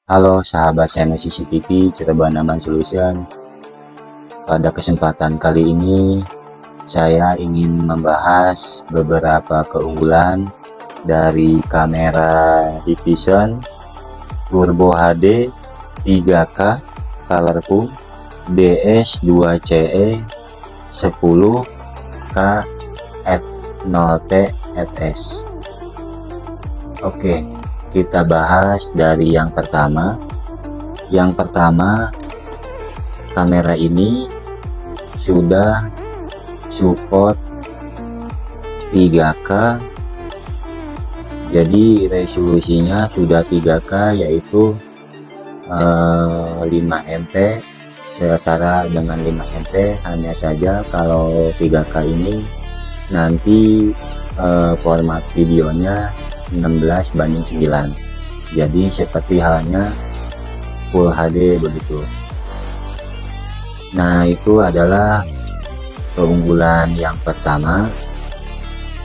Halo sahabat channel CCTV Cirebon Aman Solution. Pada kesempatan kali ini saya ingin membahas beberapa keunggulan dari kamera Hikvision Turbo HD 3K Colorful DS2CE 10K F0T FS. Oke, kita bahas dari yang pertama. Yang pertama, kamera ini sudah support 3K, jadi resolusinya sudah 3K, yaitu 5 MP setara dengan 5 MP. Hanya saja kalau 3K ini nanti format videonya 16:9, jadi seperti halnya Full HD begitu. Nah, itu adalah keunggulan yang pertama.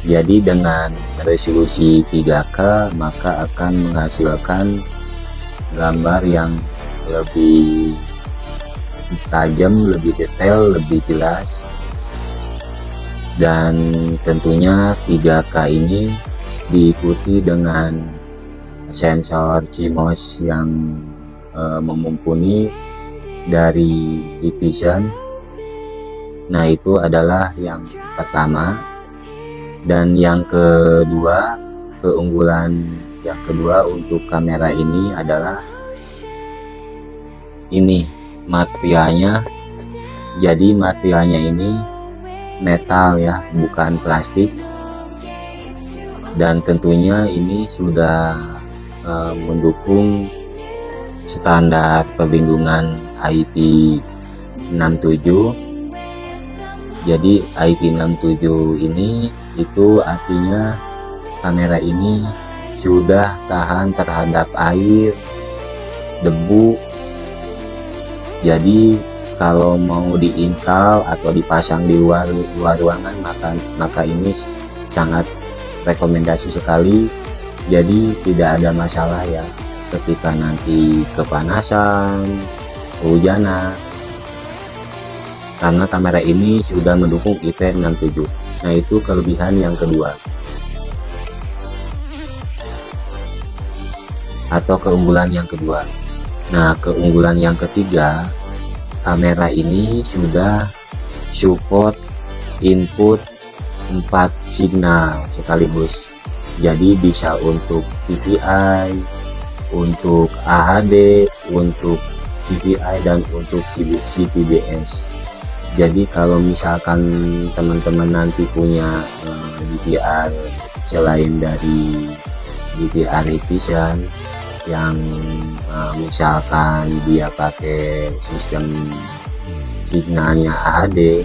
Jadi dengan resolusi 3K maka akan menghasilkan gambar yang lebih tajam, lebih detail, lebih jelas. Dan tentunya 3K ini diikuti dengan sensor CMOS yang mumpuni dari Hikvision. Nah, itu adalah yang pertama. Dan yang kedua, keunggulan yang kedua untuk kamera ini adalah ini materialnya. Jadi materialnya ini metal ya, bukan plastik. Dan tentunya ini sudah mendukung standar perlindungan IP67. Jadi IP67 ini itu artinya kamera ini sudah tahan terhadap air, debu. Jadi kalau mau diinstal atau dipasang di luar ruangan maka ini sangat rekomendasi sekali. Jadi tidak ada masalah ya ketika nanti kepanasan, kehujanan, karena kamera ini sudah mendukung IP67. Nah, itu kelebihan yang kedua atau keunggulan yang kedua. Nah, keunggulan yang ketiga, kamera ini sudah support input 4 signal sekaligus. Jadi bisa untuk DPI, untuk AHD, untuk CVI, dan untuk CPBS. Jadi kalau misalkan teman-teman nanti punya DVR selain dari DVR Hikvision yang misalkan dia pakai sistem signalnya AHD,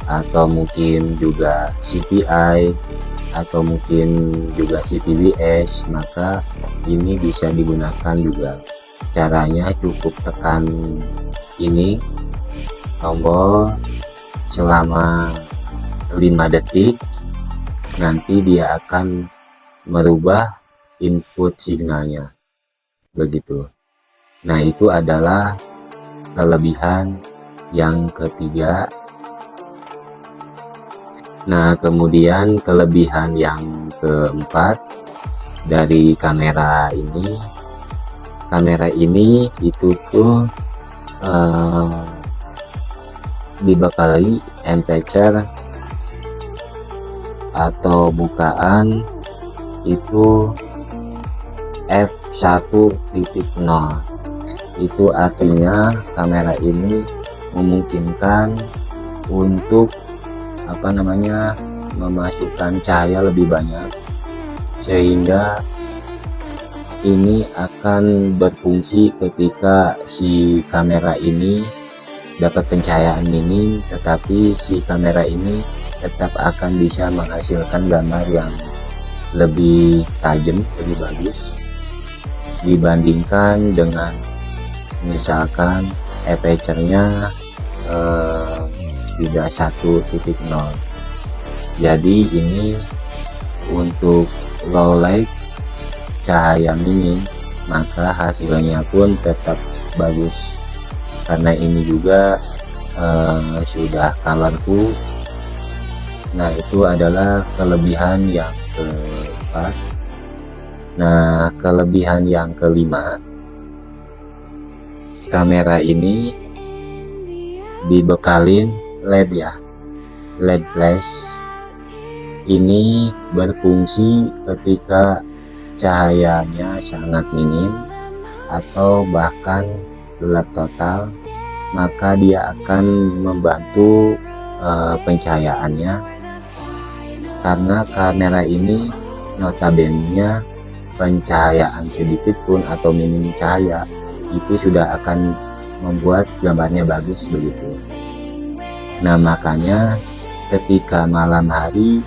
atau mungkin juga CPI, atau mungkin juga CPBS, maka ini bisa digunakan juga. Caranya cukup tekan ini tombol selama 5 detik, nanti dia akan merubah input signalnya begitu. Nah, itu adalah kelebihan yang ketiga. Nah, kemudian kelebihan yang keempat dari kamera ini, itu tuh dibekali aperture atau bukaan itu f1.0. Itu artinya kamera ini memungkinkan untuk memasukkan cahaya lebih banyak, sehingga ini akan berfungsi ketika si kamera ini dapat pencahayaan minim, tetapi si kamera ini tetap akan bisa menghasilkan gambar yang lebih tajam, lebih bagus dibandingkan dengan misalkan aperture-nya tidak 1.0. Jadi ini untuk low light, cahaya minim, maka hasilnya pun tetap bagus. Karena ini juga sudah colorful. Nah, itu adalah kelebihan yang keempat. Nah, kelebihan yang kelima, kamera ini dibekalin LED ya, LED flash. Ini berfungsi ketika cahayanya sangat minim atau bahkan gelap total, maka dia akan membantu pencahayaannya, karena kamera ini notabene pencahayaan sedikit pun atau minim cahaya itu sudah akan membuat gambarnya bagus begitu. Nah, makanya ketika malam hari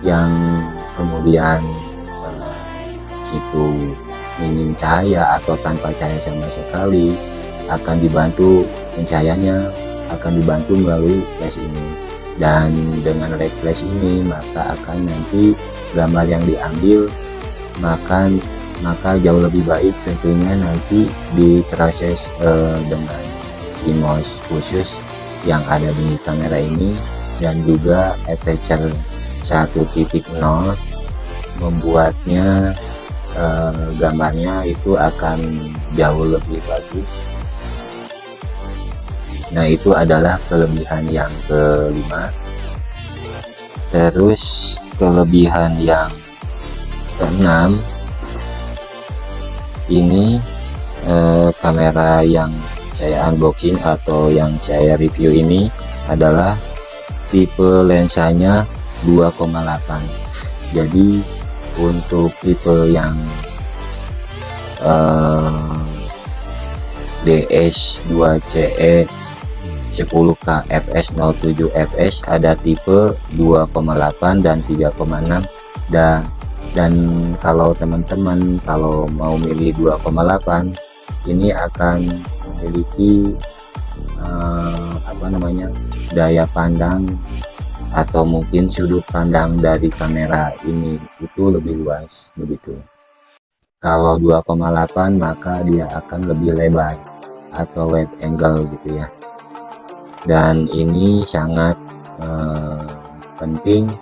yang kemudian itu minim cahaya atau tanpa cahaya sama sekali, akan dibantu pencahayaannya akan dibantu melalui flash ini. Dan dengan LED flash ini maka akan nanti gambar yang diambil maka jauh lebih baik tentunya nanti diproses dengan CMOS khusus yang ada di kamera ini, dan juga aperture 1.0 membuatnya gambarnya itu akan jauh lebih bagus. Nah, itu adalah kelebihan yang kelima. Terus kelebihan yang keenam, ini kamera yang saya unboxing atau yang saya review ini adalah tipe lensanya 2,8. Jadi untuk tipe yang DS2CE 10K fs07 fs ada tipe 2,8 dan 3,6. Dan kalau teman-teman kalau mau milih 2,8 ini akan memiliki daya pandang atau mungkin sudut pandang dari kamera ini itu lebih luas begitu. Kalau 2,8 maka dia akan lebih lebar atau wide angle gitu ya. Dan ini sangat penting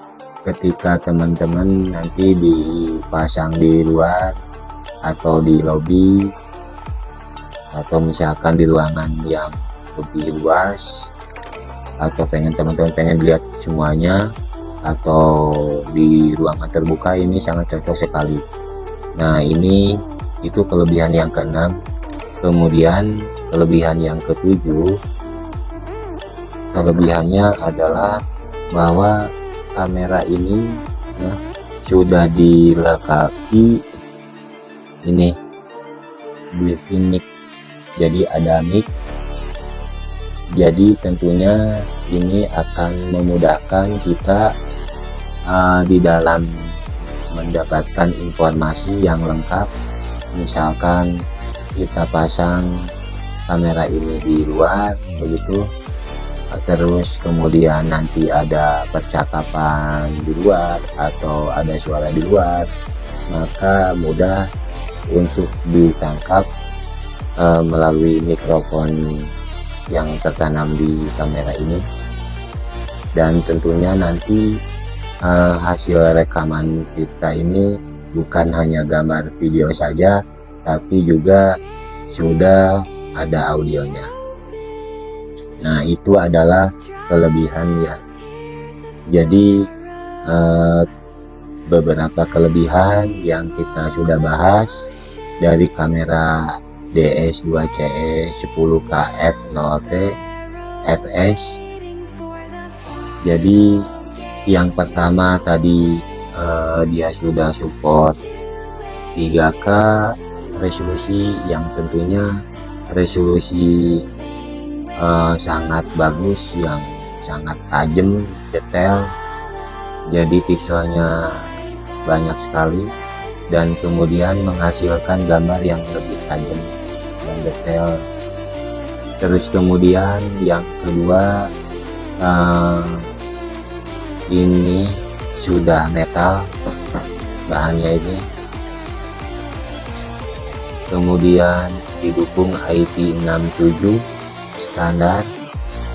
ketika teman-teman nanti dipasang di luar atau di lobi, atau misalkan di ruangan yang lebih luas, atau teman-teman pengen lihat semuanya, atau di ruangan terbuka, ini sangat cocok sekali. Nah, ini itu kelebihan yang keenam. Kemudian kelebihan yang ketujuh, kelebihannya adalah bahwa kamera ini sudah dilengkapi ini built-in mic. Jadi ada mic, jadi tentunya ini akan memudahkan kita di dalam mendapatkan informasi yang lengkap. Misalkan kita pasang kamera ini di luar begitu, terus kemudian nanti ada percakapan di luar atau ada suara di luar, maka mudah untuk ditangkap melalui mikrofon yang tertanam di kamera ini. Dan tentunya nanti hasil rekaman kita ini bukan hanya gambar video saja, tapi juga sudah ada audionya. Nah, itu adalah kelebihannya. Jadi beberapa kelebihan yang kita sudah bahas dari kamera DS2CE 10K f0T fs. Jadi yang pertama tadi dia sudah support 3K resolusi, yang tentunya resolusi sangat bagus, yang sangat tajam, detail. Jadi pixelnya banyak sekali, dan kemudian menghasilkan gambar yang lebih tajam dan detail. Terus kemudian yang kedua, ini sudah metal bahannya ini. kemudian didukung IP67 standar.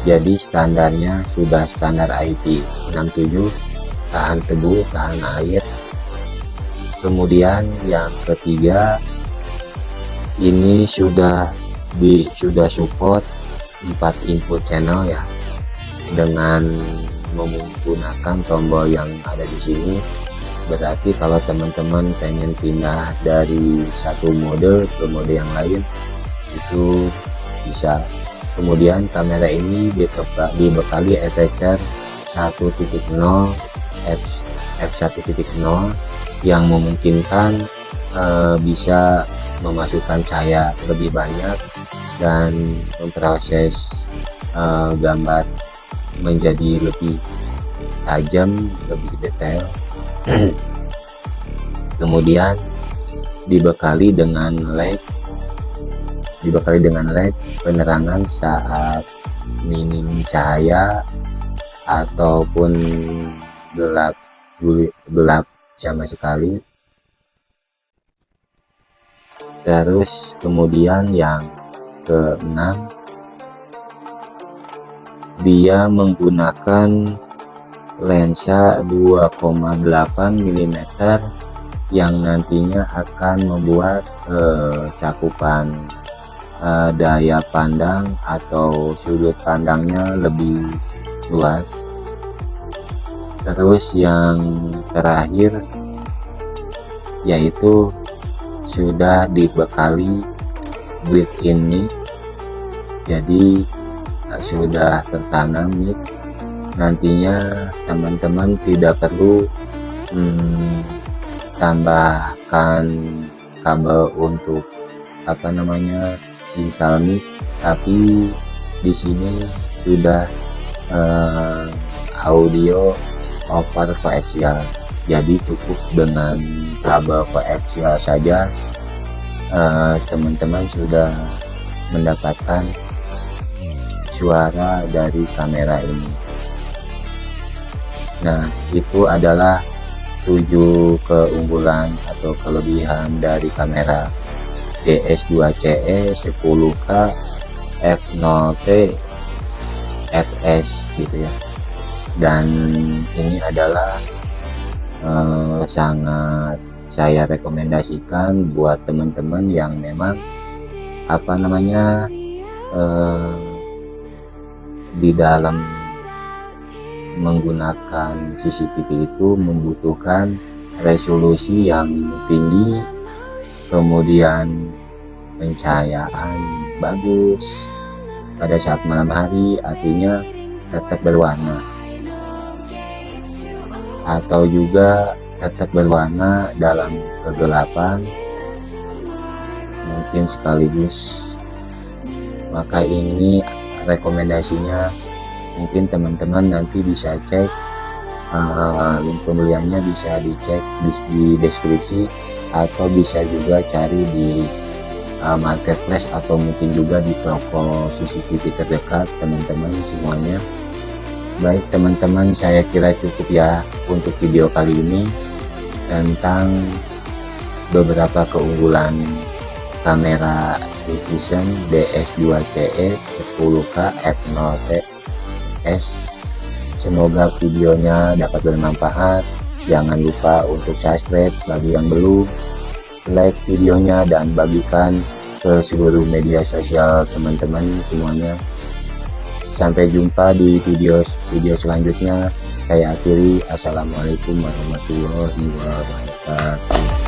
Jadi standarnya sudah standar IP67, tahan tebu, tahan air. Kemudian yang ketiga, ini sudah support 4 input channel ya, dengan menggunakan tombol yang ada di sini. Berarti kalau teman-teman pengen pindah dari satu mode ke mode yang lain itu bisa. Kemudian kamera ini dibekali aperture 1.0 f1.0 yang memungkinkan bisa memasukkan cahaya lebih banyak dan memproses gambar menjadi lebih tajam, lebih detail. Kemudian dibekali dengan LED penerangan saat minim cahaya ataupun gelap sama sekali. Terus kemudian yang keenam, dia menggunakan lensa 2,8 mm yang nantinya akan membuat cakupan daya pandang atau sudut pandangnya lebih luas. Terus yang terakhir yaitu sudah dibekali built-in mic, jadi sudah tertanam mic. Nantinya teman-teman tidak perlu tambahkan kabel untuk install mic, tapi di sini sudah audio over koaksial, jadi cukup dengan kabel koaksial saja teman-teman sudah mendapatkan suara dari kamera ini. Nah, itu adalah 7 keunggulan atau kelebihan dari kamera DS2CE 10K F0T FS gitu ya. Dan ini adalah sangat saya rekomendasikan buat teman-teman yang memang di dalam menggunakan CCTV itu membutuhkan resolusi yang tinggi, kemudian pencahayaan bagus pada saat malam hari, artinya tetap berwarna, atau juga tetap berwarna dalam kegelapan mungkin sekaligus. Maka ini rekomendasinya, mungkin teman-teman nanti bisa cek link pembeliannya, bisa dicek di deskripsi, atau bisa juga cari di marketplace, atau mungkin juga di toko CCTV terdekat teman-teman semuanya. Baik teman-teman, saya kira cukup ya untuk video kali ini tentang beberapa keunggulan kamera Hikvision DS2CE 10K F0T S. Semoga videonya dapat bermanfaat. Jangan lupa untuk subscribe bagi yang belum, like videonya, dan bagikan ke seluruh media sosial teman-teman semuanya. Sampai jumpa di video selanjutnya. Saya akhiri, assalamualaikum warahmatullahi wabarakatuh.